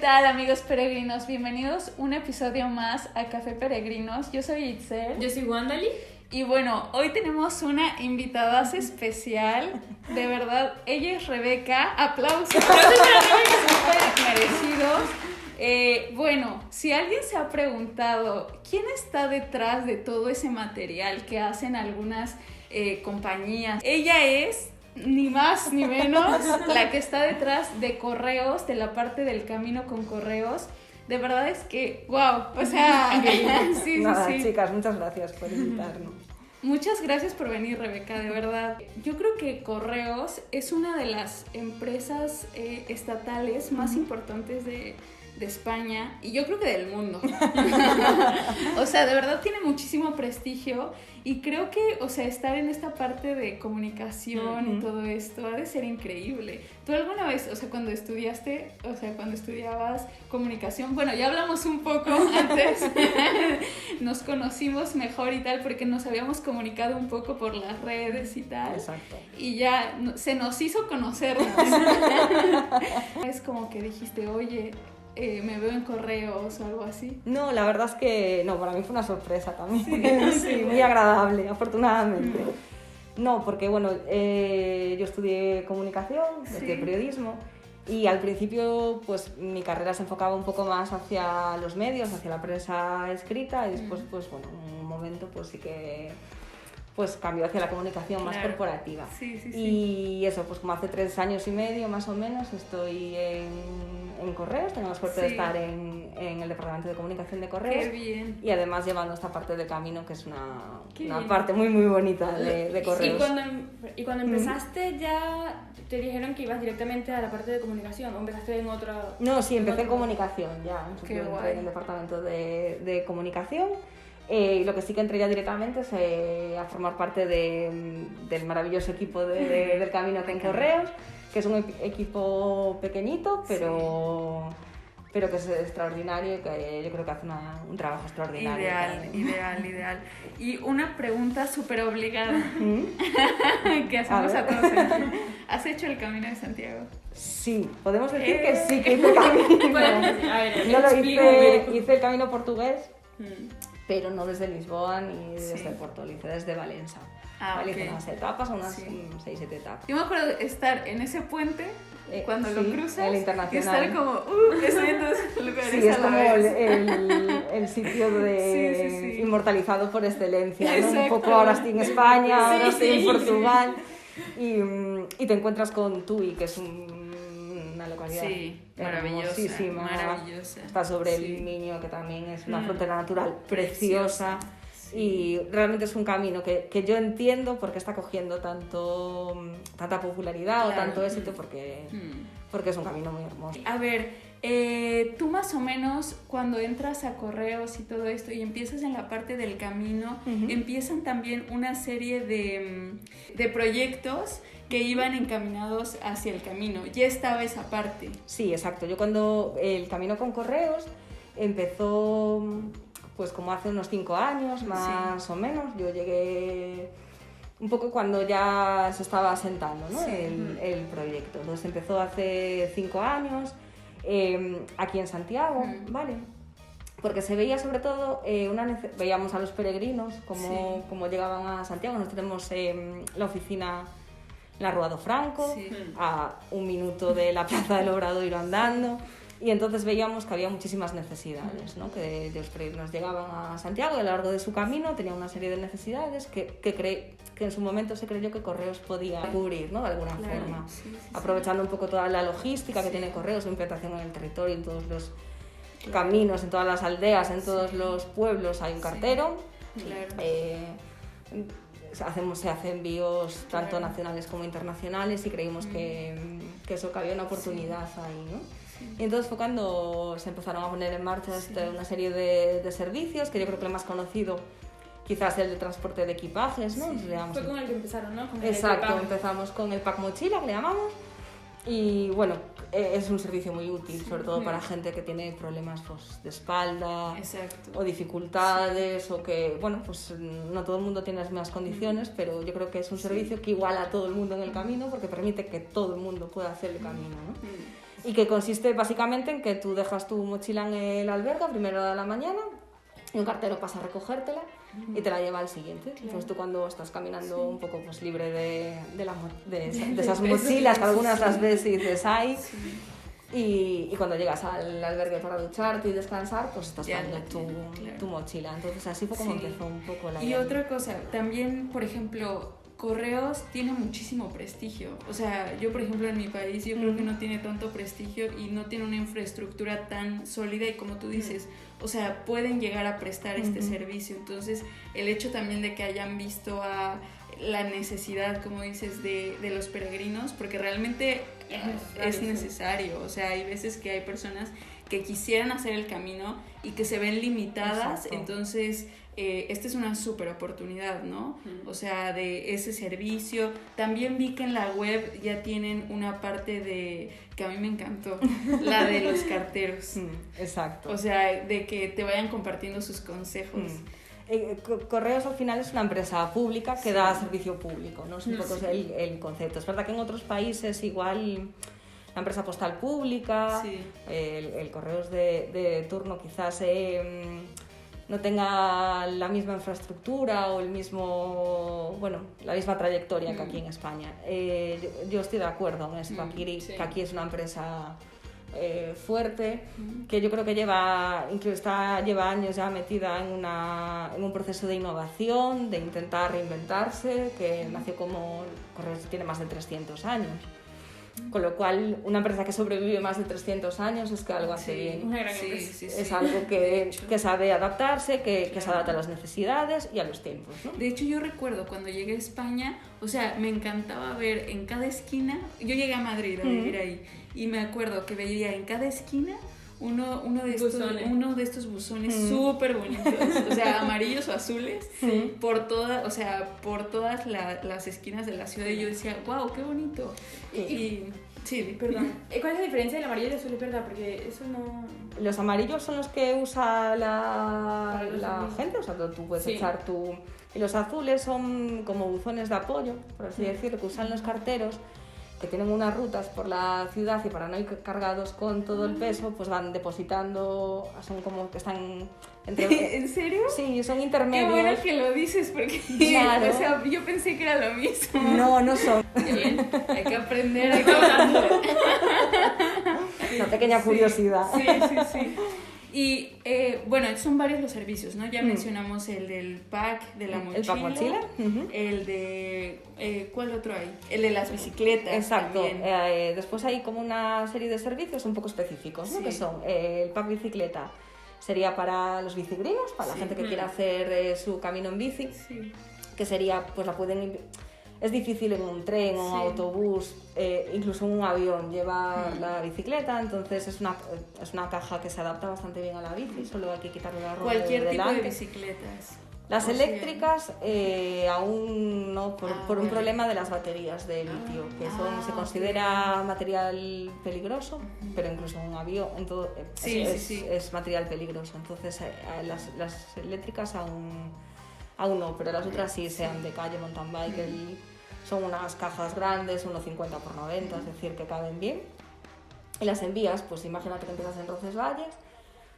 tal, amigos peregrinos? Bienvenidos un episodio más a Café Peregrinos. Yo soy Itzel. Yo soy Wandali. Y bueno, hoy tenemos una invitada especial. De verdad, ella es Rebeca. Aplausos. Súper merecidos. Bueno, si alguien se ha preguntado quién está detrás de todo ese material que hacen algunas compañías, ella es ni más ni menos la que está detrás de Correos, de la parte del camino con Correos. De verdad es que, wow, o sea, sí. Nada, chicas, muchas gracias por invitarnos. Muchas gracias por venir, Rebeca, de verdad. Yo creo que Correos es una de las empresas estatales más importantes de España y yo creo que del mundo. O sea, de verdad tiene muchísimo prestigio y creo que, o sea, estar en esta parte de comunicación y todo esto ha de ser increíble. ¿Tú alguna vez, o sea, cuando estudiabas comunicación, bueno, ya hablamos un poco antes, nos conocimos mejor y tal porque nos habíamos comunicado un poco por las redes y tal. Exacto. Y ya se nos hizo conocernos. Es como que dijiste, oye, me veo en Correos o algo así. No, la verdad es que no, para mí fue una sorpresa también. Sí, muy agradable, afortunadamente. No, porque bueno, yo estudié comunicación, estudié periodismo y al principio pues mi carrera se enfocaba un poco más hacia los medios, hacia la prensa escrita y después pues bueno, en un momento pues sí que pues cambió hacia la comunicación más corporativa. Sí. Y eso, pues como hace 3 años y medio más o menos estoy en Correos, tengo la suerte de estar en el departamento de comunicación de Correos. Qué bien. Y además llevando esta parte del camino que es una parte muy muy bonita de Correos. ¿Y cuando empezaste ya te dijeron que ibas directamente a la parte de comunicación o empezaste en otra? No, sí, empecé en comunicación ya, Qué entré guay. en el departamento de comunicación. Y lo que sí que entré ya directamente es a formar parte del maravilloso equipo del Camino con Correos, que es un equipo pequeñito, pero que es extraordinario y que yo creo que hace un trabajo extraordinario. Ideal. Y una pregunta súper obligada que hacemos a todos aquí. ¿Has hecho el Camino de Santiago? Sí, podemos decir que sí, que hice el camino. No lo hice el camino portugués. Pero no desde Lisboa ni desde Porto, lo hice desde Valencia. Hice unas etapas, unas 6-7 etapas. Yo me acuerdo de estar en ese puente cuando lo cruzas el internacional. y estar como, estoy en dos lugares sí, es a la como vez. el sitio inmortalizado por excelencia, ¿no? Un poco Exacto. ahora estoy en España, ahora estoy en Portugal y te encuentras con Tui, que es una localidad hermosísima. Maravillosa. Está sobre el Miño, que también es una frontera natural preciosa. Y realmente es un camino que yo entiendo por qué está cogiendo tanta popularidad o tanto éxito, porque es un camino muy hermoso. A ver, tú más o menos cuando entras a Correos y todo esto y empiezas en la parte del camino, empiezan también una serie de proyectos que iban encaminados hacia el camino. Ya estaba esa parte. Sí, exacto. Yo cuando el camino con Correos empezó pues como hace unos 5 años más o menos. Yo llegué un poco cuando ya se estaba asentando, ¿no? el proyecto. Entonces empezó hace 5 años aquí en Santiago, ¿vale? Porque se veía sobre todo, veíamos a los peregrinos como llegaban a Santiago. Nosotros tenemos la oficina en la Rúa do Franco, a 1 minuto de la Plaza del Obradoiro andando. Y entonces veíamos que había muchísimas necesidades, ¿no? Que los peregrinos llegaban a Santiago y a lo largo de su camino tenían una serie de necesidades que en su momento se creyó que Correos podía cubrir, ¿no? De alguna forma. Aprovechando un poco toda la logística que tiene Correos, su implantación en el territorio, en todos los caminos, en todas las aldeas, en todos los pueblos hay un cartero. Se hacen envíos tanto nacionales como internacionales y creímos que eso, que había una oportunidad ahí, ¿no? Y entonces fue cuando se empezaron a poner en marcha una serie de servicios, que yo creo que el más conocido quizás el de transporte de equipajes, ¿no? Fue con el que empezaron, ¿no? Exacto, empezamos con el pack mochila, que le llamamos, y bueno, es un servicio muy útil, sobre todo para gente que tiene problemas pues, de espalda o dificultades o que, bueno, pues no todo el mundo tiene las mismas condiciones, pero yo creo que es un servicio que iguala a todo el mundo en el camino porque permite que todo el mundo pueda hacer el camino, ¿no? y que consiste básicamente en que tú dejas tu mochila en el albergue a primera hora de la mañana y un cartero pasa a recogértela y te la lleva al siguiente. Claro. Entonces tú cuando estás caminando un poco pues libre de esas mochilas, que algunas las ves y dices ¡ay! Sí. Y cuando llegas al albergue para ducharte y descansar, pues estás poniendo tu mochila. Entonces así fue como empezó un poco la idea. Y otra cosa, también, por ejemplo, Correos tiene muchísimo prestigio. O sea, yo, por ejemplo, en mi país, yo creo que no tiene tanto prestigio y no tiene una infraestructura tan sólida y como tú dices, o sea, pueden llegar a prestar este servicio. Entonces, el hecho también de que hayan visto a la necesidad, como dices, de los peregrinos, porque realmente es necesario. O sea, hay veces que hay personas que quisieran hacer el camino y que se ven limitadas. Exacto. Entonces esta es una súper oportunidad, ¿no? O sea, de ese servicio. También vi que en la web ya tienen una parte que a mí me encantó, la de los carteros. Exacto. O sea, de que te vayan compartiendo sus consejos. Correos al final es una empresa pública que da servicio público, ¿no? Es un poco el concepto. Es verdad que en otros países igual la empresa postal pública, el Correos de turno quizás no tenga la misma infraestructura o la misma trayectoria que aquí en España. Yo estoy de acuerdo en eso, que aquí es una empresa fuerte, que yo creo que lleva años ya metida en un proceso de innovación, de intentar reinventarse, que nació como Correos tiene más de 300 años. Con lo cual, una empresa que sobrevive más de 300 años es que algo hace bien. Una gran empresa. Es algo que sabe adaptarse, que se adapta a las necesidades y a los tiempos, ¿no? De hecho, yo recuerdo cuando llegué a España, o sea, me encantaba ver en cada esquina. Yo llegué a Madrid a vivir ahí y me acuerdo que veía en cada esquina uno de estos buzones súper bonitos, o sea, amarillos o azules, por todas las esquinas de la ciudad, y yo decía, wow, qué bonito. Sí, perdón. ¿Cuál es la diferencia del amarillo y el azul? Es verdad, porque eso no... Los amarillos son los que usa la gente, o sea, tú puedes echar tu... Y los azules son como buzones de apoyo, por así decirlo, que usan los carteros, que tienen unas rutas por la ciudad y para no ir cargados con todo el peso, pues van depositando, son como que están... ¿En serio? Sí, son intermedios. Qué bueno que lo dices, porque claro. O sea, yo pensé que era lo mismo. No son. Bien, hay que aprender, hay que hablar. Una pequeña curiosidad. Sí. Y bueno, son varios los servicios, ¿no? Ya mencionamos el del pack, de la mochila. El pack mochila. El de... ¿cuál otro hay? El de las bicicletas. Exacto. Después hay como una serie de servicios un poco específicos, ¿no? Que son el pack bicicleta. Sería para los bicigrinos, para la gente que quiera hacer su camino en bici. Que sería, pues la pueden... Es difícil en un tren o un autobús, incluso en un avión, llevar la bicicleta, entonces es una caja que se adapta bastante bien a la bici, solo hay que quitarle la rueda Cualquier de delante. Tipo de bicicletas. Las eléctricas aún no, por un problema de las baterías de litio, que se considera material peligroso, pero incluso en un avión es material peligroso, entonces las eléctricas aún no, pero las otras sí, sean de calle, mountain bike, son unas cajas grandes, 1,50 por 90, es decir, que caben bien. Y las envías, pues imagínate que empiezas en Roncesvalles,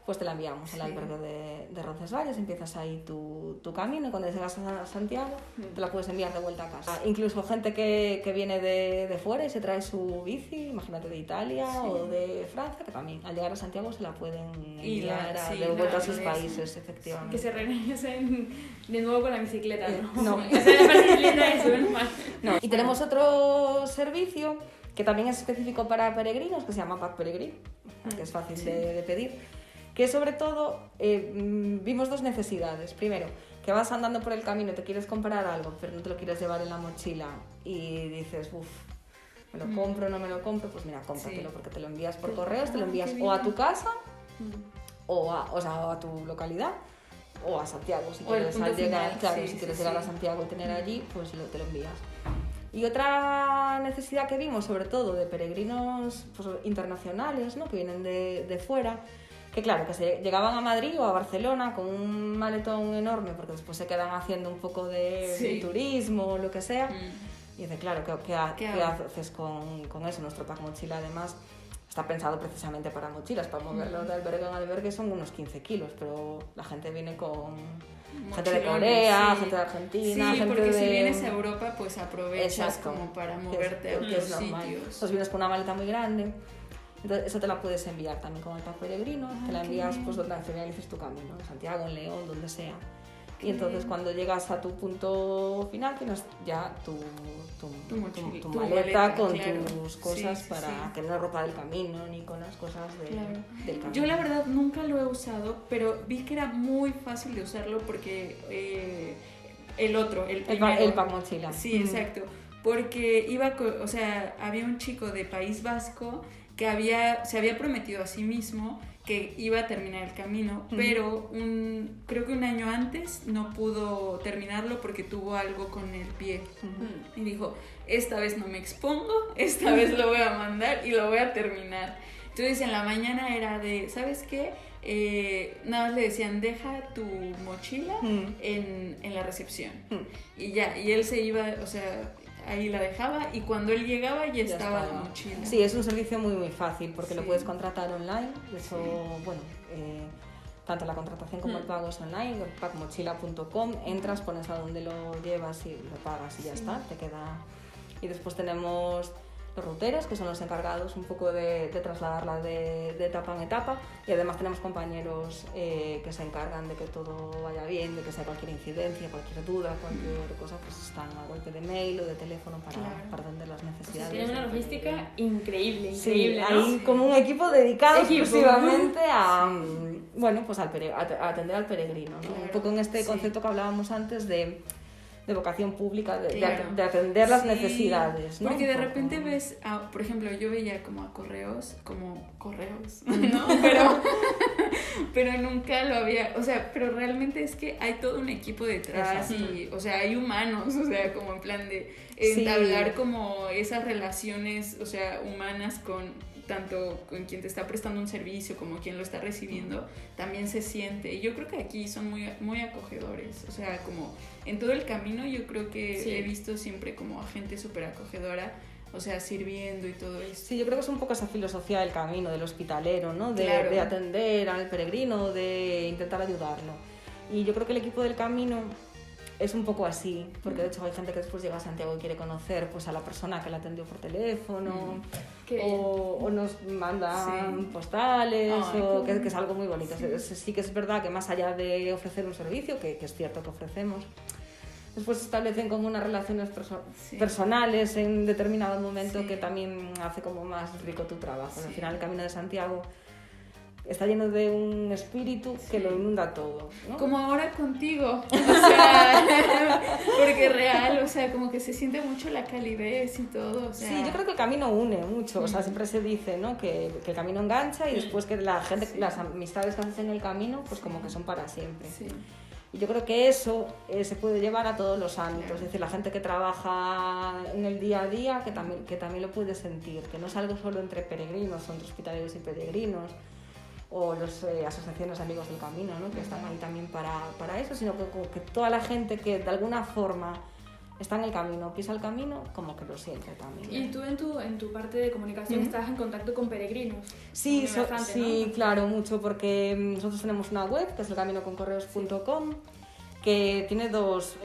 pues te la enviamos al albergue de Roncesvalles, empiezas ahí tu camino y cuando llegas a Santiago te la puedes enviar de vuelta a casa. Incluso gente que viene de fuera y se trae su bici, imagínate de Italia o de Francia, que también al llegar a Santiago se la pueden enviar de vuelta a sus países, efectivamente. Que se regresen de nuevo con la bicicleta, ¿no? No. O sea, la bicicleta es normal. No. Y tenemos otro servicio que también es específico para peregrinos, que se llama Pack Peregrino, que es fácil de pedir. Que sobre todo vimos dos necesidades. Primero, que vas andando por el camino y te quieres comprar algo, pero no te lo quieres llevar en la mochila y dices, ¿me lo compro o no me lo compro? Pues mira, cómpratelo, porque te lo envías por correos, te lo envías o a tu casa o a tu localidad o a Santiago. Si quieres llegar a Santiago y tener allí, pues te lo envías. Y otra necesidad que vimos, sobre todo de peregrinos pues, internacionales, ¿no? Que vienen de fuera, que claro, que se llegaban a Madrid o a Barcelona con un maletón enorme porque después se quedan haciendo un poco de turismo o lo que sea. Y dice, claro, ¿qué haces con eso? Nuestro pack mochila además está pensado precisamente para mochilas, para moverlo de albergue en albergue son unos 15 kilos, pero la gente viene con gente de Corea, sí. gente de Argentina, Sí, gente porque de... si vienes a Europa, pues aprovechas Exacto. como para moverte a que es otros normal. sitios. Pues vienes con una maleta muy grande, entonces eso te la puedes enviar también con el pack peregrino, te la envías pues donde finalices tu camino, en Santiago, en León, donde sea. Y entonces cuando llegas a tu punto final tienes ya tu maleta con claro. tus cosas Sí, para sí. que no ropa del camino ni con las cosas Claro. del camino. Yo la verdad nunca lo he usado, pero vi que era muy fácil de usarlo porque el otro, el primero. El pack mochila. Sí, exacto. Porque o sea, había un chico de País Vasco que se había prometido a sí mismo que iba a terminar el camino, pero creo que un año antes no pudo terminarlo porque tuvo algo con el pie. Y dijo, esta vez no me expongo, esta vez lo voy a mandar y lo voy a terminar. Entonces en la mañana era de, ¿sabes qué? Nada más le decían, deja tu mochila en la recepción. Y ya, y él se iba, o sea, ahí la dejaba y cuando él llegaba ya estaba la mochila. Sí, es un servicio muy muy fácil porque Sí. lo puedes contratar online, de hecho, bueno, tanto la contratación como el pago es online, packmochila.com, entras, pones a dónde lo llevas y lo pagas y ya está, te queda. Y después tenemos los ruteros, que son los encargados un poco de trasladarla de etapa en etapa, y además tenemos compañeros que se encargan de que todo vaya bien, de que sea cualquier incidencia, cualquier duda, cualquier cosa, pues están a golpe de mail o de teléfono para atender las necesidades. Tienen una logística increíble, Sí, increíble, ¿no? hay como un equipo dedicado Equipo. exclusivamente a, bueno, pues a atender al peregrino, ¿no? Claro, Un poco en este sí. concepto que hablábamos antes de vocación pública, Claro. de atender las Sí, necesidades, ¿no? Porque de Un poco. repente ves, por ejemplo, yo veía como a correos, ¿no? Pero nunca lo había, o sea, pero realmente es que hay todo un equipo detrás y, o sea, hay humanos, o sea, como en plan de entablar como esas relaciones, o sea, humanas tanto con quien te está prestando un servicio como quien lo está recibiendo, también se siente. Y yo creo que aquí son muy, muy acogedores. O sea, como en todo el camino yo creo que he visto siempre como a gente súper acogedora, o sea, sirviendo y todo eso. Sí, yo creo que es un poco esa filosofía del camino, del hospitalero, ¿no? De atender al peregrino, de intentar ayudarlo. Y yo creo que el equipo del camino es un poco así, porque de hecho hay gente que después llega a Santiago y quiere conocer pues a la persona que la atendió por teléfono, o nos mandan postales, que es algo muy bonito. Sí que es verdad que más allá de ofrecer un servicio, que es cierto que ofrecemos, después se establecen como unas relaciones personales en determinado momento que también hace como más rico tu trabajo. Al final el Camino de Santiago está lleno de un espíritu que lo inunda todo, ¿no? Como ahora contigo, o sea, porque real, o sea, como que se siente mucho la calidez y todo, o sea. Sí, yo creo que el camino une mucho, o sea, siempre se dice, ¿no? Que el camino engancha y después que la gente, las amistades que haces en el camino, pues como que son para siempre. Sí. Y yo creo que eso se puede llevar a todos los ámbitos, es decir, la gente que trabaja en el día a día, que también lo puede sentir, que no es algo solo entre peregrinos, entre hospitalarios y peregrinos, o las asociaciones de amigos del camino, ¿no? Que están ahí también para eso, sino que toda la gente que de alguna forma está en el camino, pisa el camino, como que lo siente también. Y tú en tu parte de comunicación estás en contacto con peregrinos. Sí, Bastante, sí, ¿no? claro, mucho, porque nosotros tenemos una web, que es elcaminoconcorreos.com, que tiene dos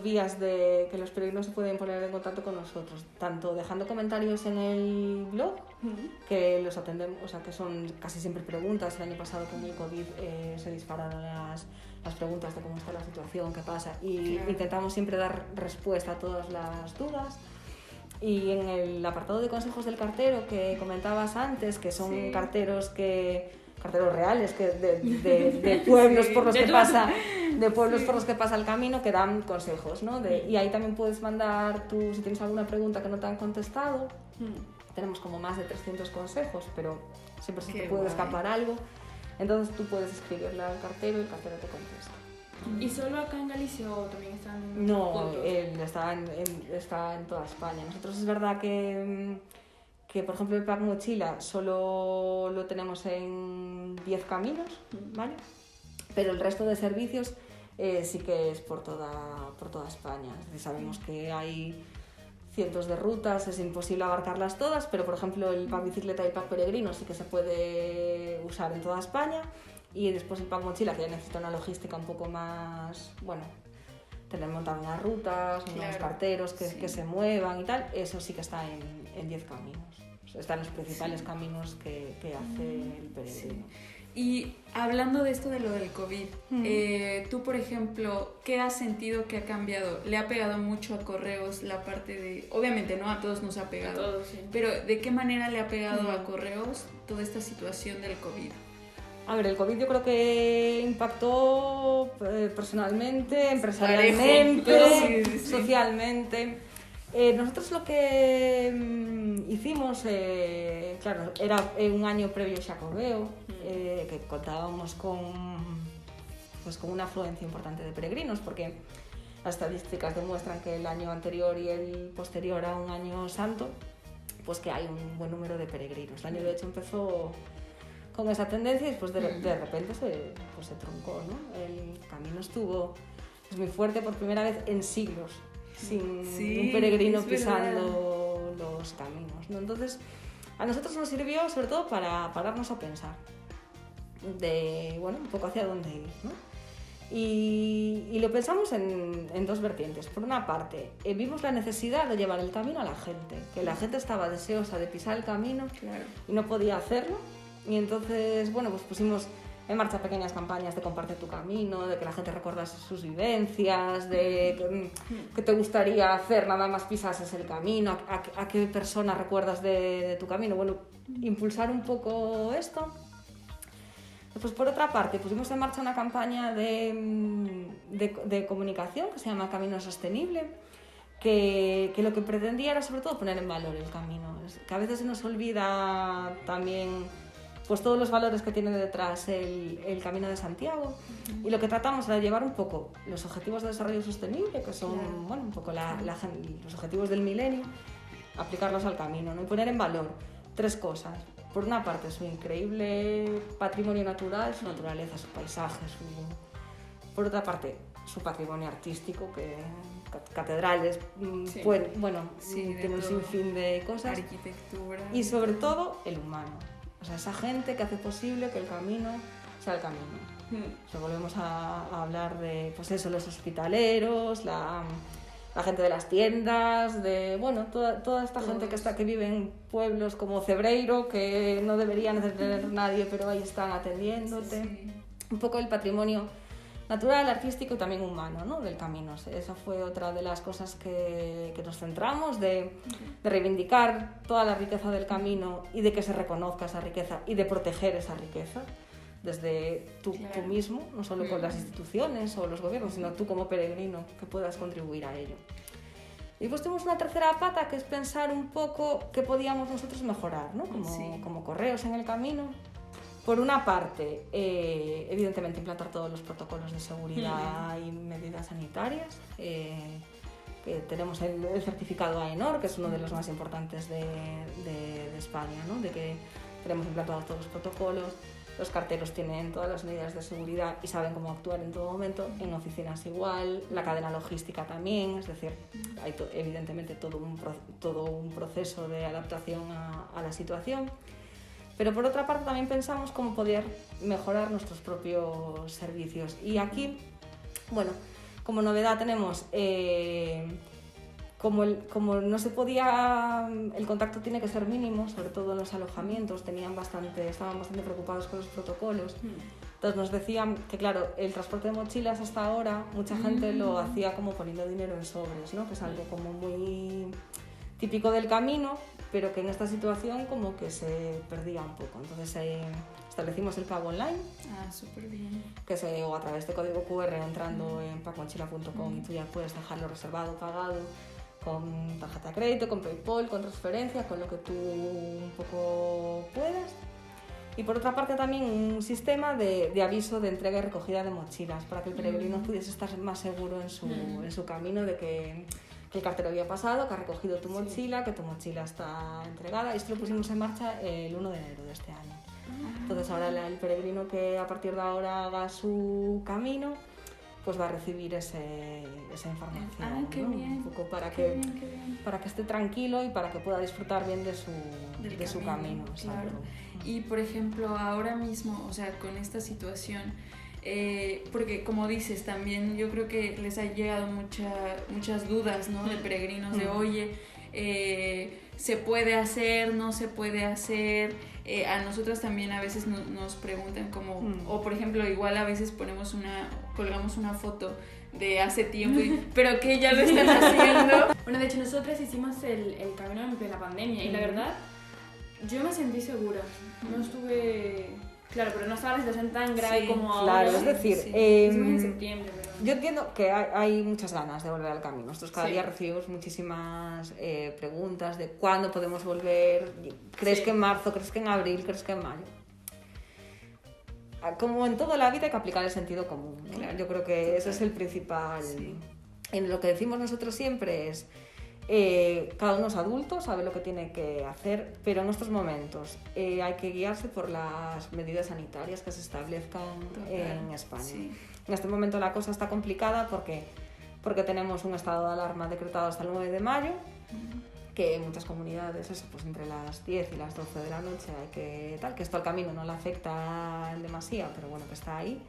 vías de que los peregrinos se pueden poner en contacto con nosotros, tanto dejando comentarios en el blog, que los atendemos, o sea, que son casi siempre preguntas. El año pasado con el COVID se dispararon las preguntas de cómo está la situación, qué pasa, y intentamos siempre dar respuesta a todas las dudas. Y en el apartado de consejos del cartero que comentabas antes, que son carteros reales, que de pueblos por los que pasa, de pueblos por los que pasa el camino, que dan consejos, ¿no? Y ahí también puedes mandar si tienes alguna pregunta que no te han contestado. Tenemos como más de 300 consejos, pero siempre se te puede escapar algo. Entonces tú puedes escribirle al cartero y el cartero te contesta. ¿Y solo acá en Galicia o también están en No, puntos? él está en toda España. Nosotros es verdad que por ejemplo el pack mochila solo lo tenemos en 10 caminos, ¿vale? Pero el resto de servicios sí que es por toda España. Es decir, sabemos que hay cientos de rutas, es imposible abarcarlas todas, pero por ejemplo el pack bicicleta y el pack peregrino sí que se puede usar en toda España, y después el pack mochila, que ya necesita una logística un poco más, bueno, tener montar unas rutas, unos carteros que se muevan y tal, eso sí que está en 10 caminos. O sea, están los principales caminos que hace el peregrino. Sí. Y hablando de esto de lo del COVID, tú, por ejemplo, ¿qué has sentido que ha cambiado? ¿Le ha pegado mucho a Correos la parte de...? Obviamente, ¿no? A todos nos ha pegado. A todos, sí. Pero, ¿de qué manera le ha pegado a Correos toda esta situación del COVID? A ver, el COVID yo creo que impactó personalmente, empresarialmente, sí. socialmente. Nosotros lo que hicimos, claro, era un año previo a Xacobeo, que contábamos con una afluencia importante de peregrinos, porque las estadísticas demuestran que el año anterior y el posterior a un año santo, pues que hay un buen número de peregrinos. El año de hecho empezó con esa tendencia y después de repente se truncó, ¿no? El camino estuvo muy fuerte por primera vez en siglos, sin un peregrino pisando los caminos, ¿no? Entonces, a nosotros nos sirvió sobre todo para pararnos a pensar de, bueno, un poco hacia dónde ir, ¿no? Y lo pensamos en dos vertientes. Por una parte, vimos la necesidad de llevar el camino a la gente, que la gente estaba deseosa de pisar el camino y no podía hacerlo. Y entonces, bueno, pues pusimos en marcha pequeñas campañas de comparte tu camino, de que la gente recordase sus vivencias, de que te gustaría hacer nada más pisases el camino, a qué persona recuerdas de tu camino. Bueno, impulsar un poco esto. Pues por otra parte, pusimos en marcha una campaña de comunicación que se llama Camino Sostenible, que lo que pretendía era sobre todo poner en valor el camino. Que a veces se nos olvida también pues todos los valores que tiene detrás el Camino de Santiago, y lo que tratamos era llevar un poco los objetivos de desarrollo sostenible, que son bueno, un poco los objetivos del milenio, aplicarlos al camino, ¿no? Y poner en valor tres cosas. Por una parte, su increíble patrimonio natural, su naturaleza, su paisaje, por otra parte, su patrimonio artístico, que catedrales, bueno, tiene un sinfín de cosas, arquitectura, y sobre todo el humano. O sea, esa gente que hace posible que el camino sea el camino. O sea, volvemos a hablar de, pues eso, los hospitaleros, la gente de las tiendas, de, bueno, toda esta gente que vive en pueblos como Cebreiro, que no deberían tener nadie, pero ahí están atendiéndote. Sí. Un poco el patrimonio natural, artístico y también humano, ¿no? Del camino. Esa fue otra de las cosas que nos centramos, de reivindicar toda la riqueza del camino y de que se reconozca esa riqueza y de proteger esa riqueza desde tú mismo, no solo con las instituciones o los gobiernos, sino tú como peregrino que puedas contribuir a ello. Y pues tuvimos una tercera pata, que es pensar un poco qué podíamos nosotros mejorar, ¿no? Como Correos en el camino. Por una parte, evidentemente implantar todos los protocolos de seguridad y medidas sanitarias. Tenemos el certificado AENOR, que es uno de los más importantes de España, ¿no? De que tenemos implantados todos los protocolos, los carteros tienen todas las medidas de seguridad y saben cómo actuar en todo momento, en oficinas igual, la cadena logística también, es decir, hay evidentemente todo un proceso de adaptación a la situación. Pero por otra parte también pensamos cómo poder mejorar nuestros propios servicios. Y aquí, bueno, como novedad tenemos, como no se podía, el contacto tiene que ser mínimo, sobre todo en los alojamientos, estaban bastante preocupados con los protocolos. Entonces nos decían que, claro, el transporte de mochilas hasta ahora, mucha gente lo hacía como poniendo dinero en sobres, ¿no? Que es algo como muy típico del camino, pero que en esta situación como que se perdía un poco. Entonces establecimos el pago online, súper bien, o a través de código QR entrando en packmochila.com, y tú ya puedes dejarlo reservado, pagado, con tarjeta de crédito, con PayPal, con transferencia, con lo que tú un poco puedas. Y por otra parte también un sistema de aviso de entrega y recogida de mochilas, para que el peregrino pudiese estar más seguro en su camino de que el cartero había pasado, que ha recogido tu mochila, que tu mochila está entregada. Y esto lo pusimos en marcha el 1 de enero de este año. Entonces ahora el peregrino que a partir de ahora haga su camino pues va a recibir esa información. Ah, qué ¿no? bien. Un poco para Qué que, bien, qué bien. para que esté tranquilo y para que pueda disfrutar bien de su camino. Claro. exacto. Y por ejemplo, ahora mismo, o sea, con esta situación, porque como dices, también yo creo que les ha llegado muchas dudas, ¿no? De peregrinos, de oye, ¿se puede hacer? ¿No se puede hacer? A nosotros también a veces nos preguntan como, o por ejemplo, igual a veces colgamos una foto de hace tiempo, pero que ya lo están haciendo. Bueno, de hecho nosotros hicimos el camino en plena pandemia y la verdad, yo me sentí segura. No estuve... Claro, pero no estaba la situación tan grave como ahora. Claro, es decir, Hicimos en septiembre, pero... yo entiendo que hay muchas ganas de volver al camino. Nosotros cada Sí. día recibimos muchísimas preguntas de cuándo podemos volver. ¿Crees que en marzo? ¿Crees que en abril? ¿Crees que en mayo? Como en toda la vida hay que aplicar el sentido común, ¿no? Claro, yo creo que ese es el principal. Sí. En lo que decimos nosotros siempre es cada uno es adulto, sabe lo que tiene que hacer, pero en estos momentos hay que guiarse por las medidas sanitarias que se establezcan en España. Sí. En este momento la cosa está complicada porque tenemos un estado de alarma decretado hasta el 9 de mayo, que en muchas comunidades, eso, pues entre las 10 y las 12 de la noche hay que esto al camino no le afecta en demasía, pero bueno, que está ahí.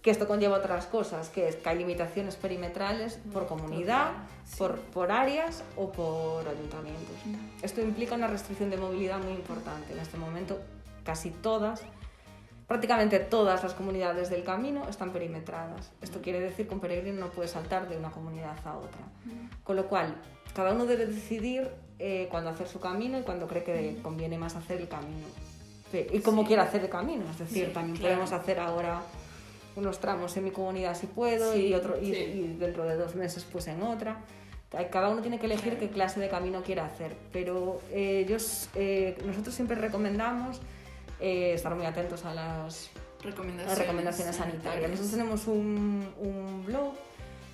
Que esto conlleva otras cosas, que es que hay limitaciones perimetrales por comunidad, Sí. por áreas o por ayuntamientos. Esto implica una restricción de movilidad muy importante. En este momento prácticamente todas las comunidades del camino están perimetradas. Esto quiere decir que un peregrino no puede saltar de una comunidad a otra. Con lo cual, cada uno debe decidir cuándo hacer su camino y cuándo cree que conviene más hacer el camino. Y cómo quiere hacer el camino. Es decir, también podemos hacer ahora unos tramos en mi comunidad si puedo y dentro de 2 meses pues en otra. Cada uno tiene que elegir qué clase de camino quiere hacer, pero nosotros siempre recomendamos estar muy atentos a las recomendaciones sanitarias. Nosotros tenemos un blog,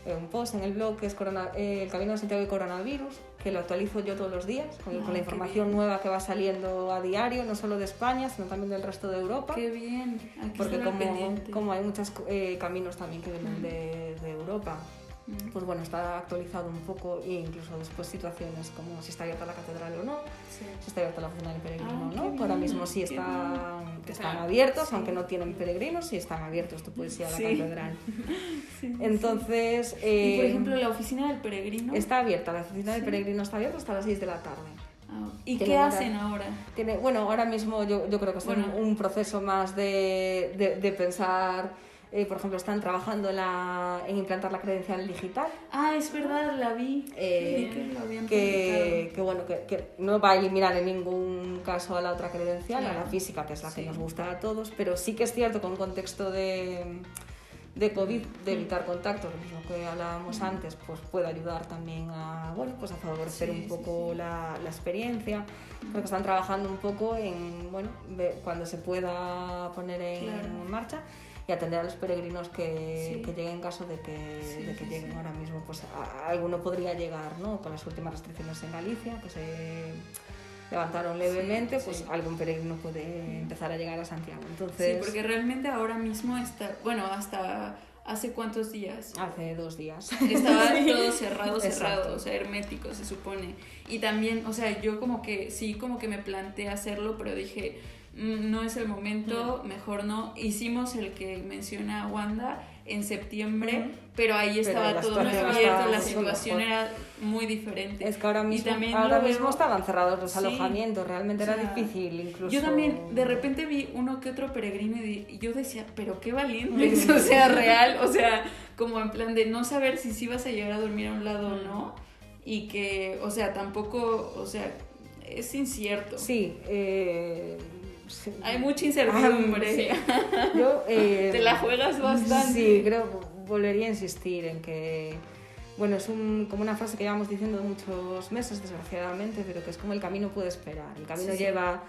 un post en el blog que es el Camino de Santiago y Coronavirus, que lo actualizo yo todos los días con la información nueva que va saliendo a diario, no solo de España, sino también del resto de Europa. Qué bien. Aquí Porque pendiente. como hay muchos caminos también que vienen de Europa, pues bueno, está actualizado un poco e incluso después situaciones como si está abierta la catedral o no, si está abierta la oficina del peregrino o no, que ahora mismo sí están abiertos, aunque no tienen peregrinos, sí están abiertos, tú puedes ir a la catedral. Entonces... y por ejemplo, la oficina del peregrino... Está abierta, la oficina del peregrino está abierta hasta las 6 de la tarde. ¿Y qué hacen ahora? Bueno, ahora mismo yo creo que está en un proceso más de pensar... por ejemplo, están trabajando en implantar la credencial digital. Ah, es verdad, la vi. Que lo habían publicado. Que no va a eliminar en ningún caso a la otra credencial, a la física, que es la que nos gusta a todos, pero sí que es cierto que en un contexto de COVID, de evitar contactos, lo mismo que hablábamos antes, pues puede ayudar también a favorecer un poco la experiencia, porque están trabajando un poco en cuando se pueda poner en marcha y atender a los peregrinos que lleguen en caso de que lleguen ahora mismo. Pues alguno podría llegar, ¿no? Con las últimas restricciones en Galicia, que se levantaron levemente, pues algún peregrino puede empezar a llegar a Santiago. Entonces, sí, porque realmente ahora mismo está, hasta ¿hace cuántos días? Hace 2 días. Estaba todo cerrado, o sea, hermético se supone. Y también, o sea, yo como que me planteé hacerlo, pero dije, no es el momento, mejor no. Hicimos el que menciona Wanda en septiembre, pero ahí estaba todo muy abierto, la situación era muy diferente. Es que ahora mismo estaban cerrados los alojamientos, realmente era difícil incluso. Yo también de repente vi uno que otro peregrino y yo decía, pero qué valientes, o sea, real, o sea, como en plan de no saber si ibas a llegar a dormir a un lado o no, y que, o sea, tampoco, o sea, es incierto. Sí, hay mucha incertidumbre. Yo, te la juegas bastante. Sí, volvería a insistir en que, bueno, es como una frase que llevamos diciendo muchos meses, desgraciadamente, pero que es como el camino puede esperar. El camino lleva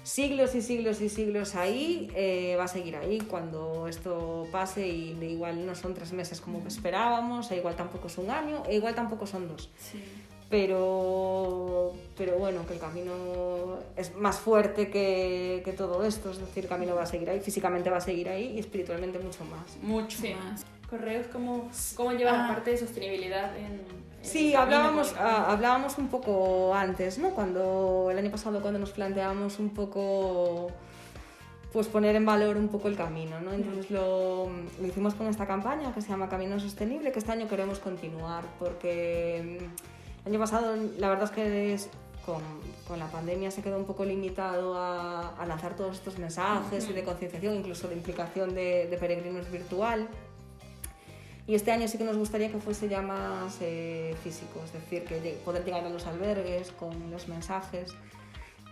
siglos y siglos y siglos ahí, va a seguir ahí cuando esto pase y igual no son 3 meses como que esperábamos, e igual tampoco es 1 año, e igual tampoco son 2. Sí. Pero bueno, que el camino es más fuerte que todo esto, es decir, el camino va a seguir ahí, físicamente va a seguir ahí y espiritualmente mucho más. Mucho más. Correos, ¿cómo lleva la parte de sostenibilidad en Sí, el camino hablábamos un poco antes, ¿no? El año pasado cuando nos planteamos un poco pues poner en valor un poco el camino, ¿no? Entonces lo hicimos con esta campaña que se llama Camino Sostenible, que este año queremos continuar porque el año pasado la verdad es que con la pandemia se quedó un poco limitado a lanzar todos estos mensajes y de concienciación, incluso de implicación de peregrinos virtual. Y este año sí que nos gustaría que fuese ya más físico, es decir, que poder llegar a los albergues con los mensajes,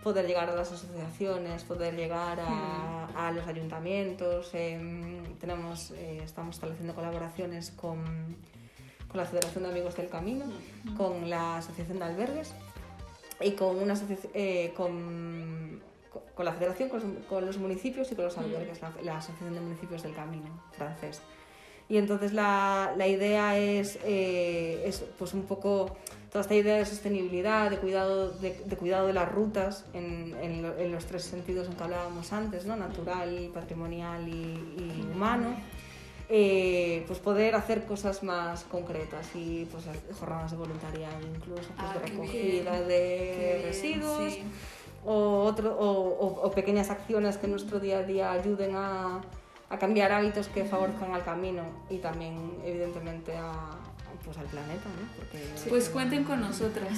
poder llegar a las asociaciones, poder llegar a los ayuntamientos. Estamos estableciendo colaboraciones con la Federación de Amigos del Camino, con la Asociación de Albergues y con la Federación, con los municipios y con los albergues, la Asociación de Municipios del Camino francés. Y entonces la idea es pues un poco toda esta idea de sostenibilidad, de cuidado de las rutas en los tres sentidos en que hablábamos antes, ¿no? Natural, patrimonial y humano. Pues poder hacer cosas más concretas y pues jornadas de voluntariado, incluso pues, de recogida de residuos, sí. o pequeñas acciones que en nuestro día a día ayuden a cambiar hábitos que favorezcan al camino y también evidentemente pues al planeta, ¿no? Porque, pues cuenten con nosotras.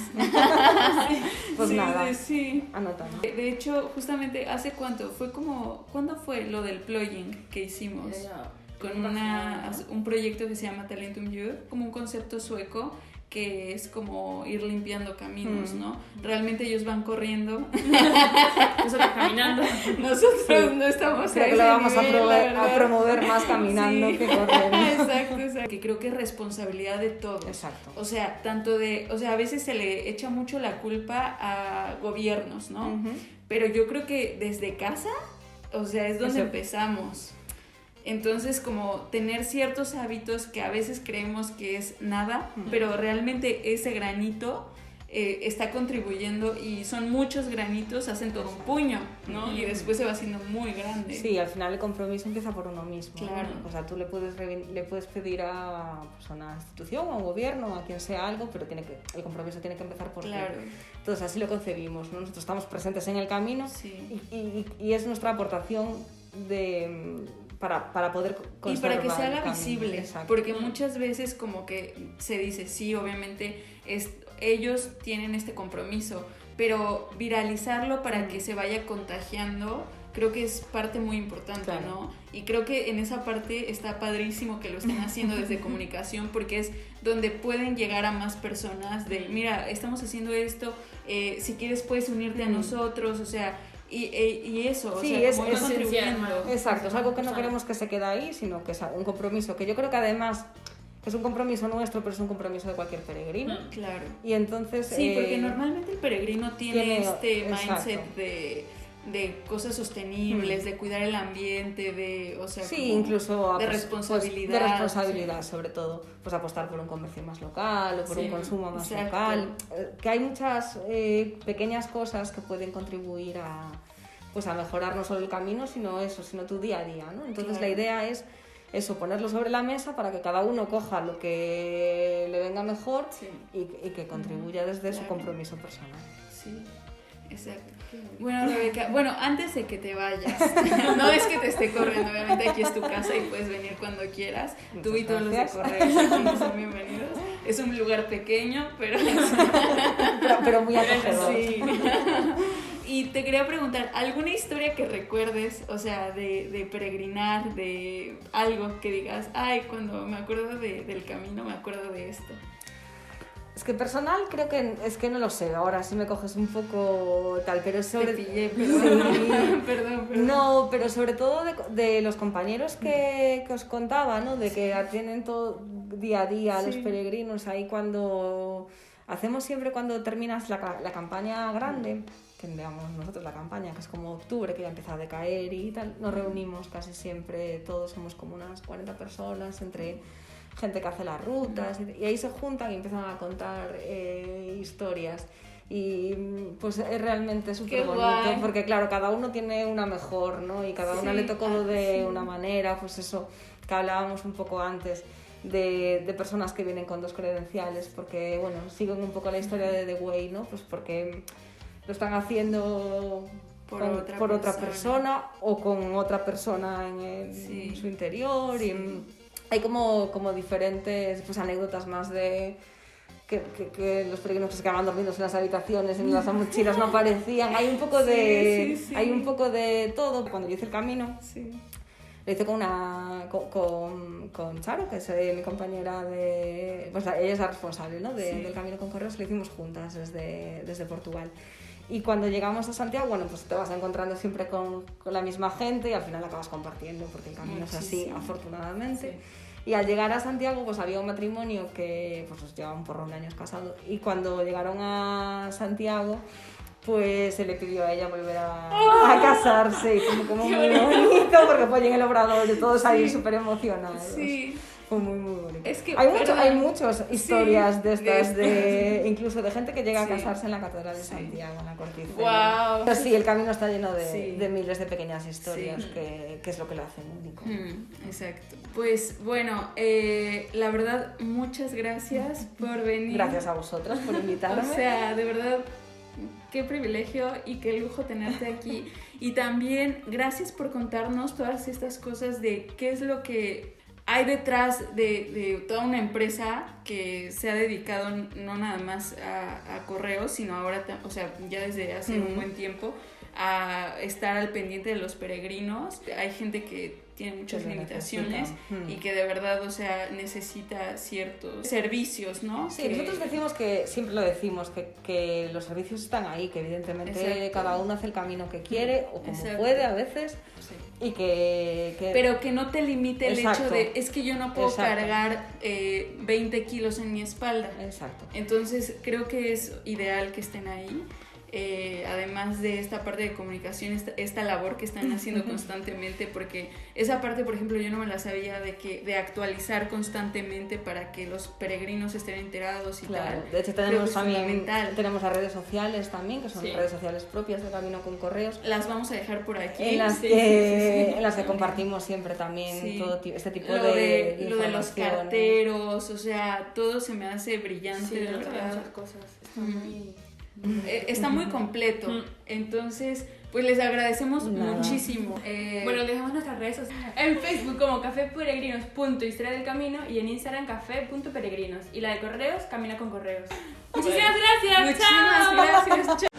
Pues sí, nada, sí. Anotando. De hecho, justamente ¿hace cuánto? ¿Cuándo fue lo del plugin que hicimos? Con un proyecto que se llama Talentum Youth, como un concepto sueco que es como ir limpiando caminos, ¿no? Realmente ellos van corriendo. Nosotros caminando. Nosotros no estamos creo que lo vamos a promover más caminando que corriendo. Exacto. Que creo que es responsabilidad de todos. Exacto. O sea, a veces se le echa mucho la culpa a gobiernos, ¿no? Pero yo creo que desde casa, o sea, es donde empezamos. Entonces, como tener ciertos hábitos que a veces creemos que es nada, pero realmente ese granito está contribuyendo y son muchos granitos, hacen todo un puño, ¿no? Y después se va haciendo muy grande. Sí, al final el compromiso empieza por uno mismo. Claro. ¿no? O sea, tú le puedes pedir a pues, una institución, a un gobierno, a quien sea algo, pero el compromiso tiene que empezar por ti. Claro. Entonces así lo concebimos, ¿no? Nosotros estamos presentes en el camino y es nuestra aportación para poder conservar y para que se haga el camino. Visible. Exacto. Porque muchas veces como que se dice, sí, obviamente ellos tienen este compromiso, pero viralizarlo para que se vaya contagiando creo que es parte muy importante, claro. ¿no? Y creo que en esa parte está padrísimo que lo estén haciendo desde comunicación, porque es donde pueden llegar a más personas de, mira, estamos haciendo esto, si quieres puedes unirte a nosotros, o sea, y eso, sí, o sea, como contribuyendo. Exacto, es algo que no queremos que se quede ahí, sino que es un compromiso, que yo creo que además es un compromiso nuestro, pero es un compromiso de cualquier peregrino. Claro. Y entonces... Sí, porque normalmente el peregrino tiene este mindset de cosas sostenibles, de cuidar el ambiente, o sea, sí, incluso de responsabilidad. De responsabilidad, sobre todo, pues apostar por un comercio más local o por un consumo más local. Que hay muchas pequeñas cosas que pueden contribuir a mejorar no solo el camino, sino tu día a día, ¿no? Entonces la idea es eso, ponerlo sobre la mesa para que cada uno coja lo que le venga mejor y que contribuya desde su compromiso personal. Sí, exacto. Bueno, Rebeca, antes de que te vayas, no es que te esté corriendo, obviamente aquí es tu casa y puedes venir cuando quieras. Muchas Tú y todos gracias. los de Correos aquí son bienvenidos. Es un lugar pequeño, pero muy acogedor. Sí. Y te quería preguntar, ¿alguna historia que recuerdes, o sea, de peregrinar, de algo que digas, ay, cuando me acuerdo del camino, me acuerdo de esto? Es que personal creo que es que no lo sé, ahora sí me coges un poco tal, pero sobre... Te pillé, perdón. Perdón. No, pero sobre todo de los compañeros que os contaba, ¿no? De que atienden todo día a día a los peregrinos, ahí cuando terminas la campaña grande, que veamos nosotros la campaña, que es como octubre, que ya empieza a decaer y tal, nos reunimos casi siempre, todos somos como unas 40 personas, entre gente que hace las rutas, y ahí se juntan y empiezan a contar historias. Y pues es realmente súper bonito, porque claro, cada uno tiene una mejor, ¿no? Y cada una le tocó de una manera, pues eso, que hablábamos un poco antes, de personas que vienen con 2 credenciales, porque bueno, siguen un poco la historia de The Way, ¿no? Pues porque lo están haciendo por otra persona o con otra persona en su interior, y hay como diferentes pues, anécdotas más de que los peregrinos que se quedaban dormidos en las habitaciones, en las mochilas no aparecían. Hay un poco hay un poco de todo. Cuando yo hice el camino, lo hice con Charo, que es mi compañera de... Pues ella es la responsable, ¿no? del Camino con Correos, lo hicimos juntas desde Portugal. Y cuando llegamos a Santiago, bueno, pues te vas encontrando siempre con la misma gente y al final acabas compartiendo, porque el camino es así, afortunadamente. Sí. Y al llegar a Santiago, pues había un matrimonio que pues llevaba un porrón de años casados, y cuando llegaron a Santiago, pues se le pidió a ella volver a casarse, y como muy bonito, porque fue en el obrador de todos ahí súper emocionados. Sí. Fue muy bonito. Es que, hay muchas historias de estas, incluso de gente que llega a casarse en la Catedral de Santiago, en la Corticera. Wow. Pero sí, el camino está lleno de miles de pequeñas historias, que es lo que lo hace único. Exacto. Pues bueno, la verdad, muchas gracias por venir. Gracias a vosotras por invitarme. O sea, de verdad, qué privilegio y qué lujo tenerte aquí. Y también gracias por contarnos todas estas cosas de qué es lo que hay detrás de toda una empresa que se ha dedicado no nada más a correos, sino ahora, o sea, ya desde hace un buen tiempo, a estar al pendiente de los peregrinos. Hay gente que tiene muchas limitaciones y que de verdad, o sea, necesita ciertos servicios, ¿no? Sí, nosotros decimos siempre lo decimos, que los servicios están ahí, que evidentemente cada uno hace el camino que quiere o como puede a veces. Y pero que no te limite el hecho de, es que yo no puedo cargar 20 kilos en mi espalda. Exacto. Entonces creo que es ideal que estén ahí. Además de esta parte de comunicación, esta labor que están haciendo constantemente, porque esa parte, por ejemplo, yo no me la sabía de actualizar constantemente para que los peregrinos estén enterados y tal. De hecho tenemos tenemos las redes sociales también, que son redes sociales propias de Camino con Correos. Las vamos a dejar por aquí. En las que compartimos siempre también todo este tipo de lo de los carteros, o sea, todo se me hace brillante, de verdad. Muchas cosas. Está muy completo. Entonces, pues les agradecemos muchísimo. Bueno, dejamos nuestras redes sociales en Facebook como caféperegrinos.historia del camino y en Instagram café.peregrinos, y la de correos, Camina con Correos. Muchísimas gracias. Muchísimas gracias.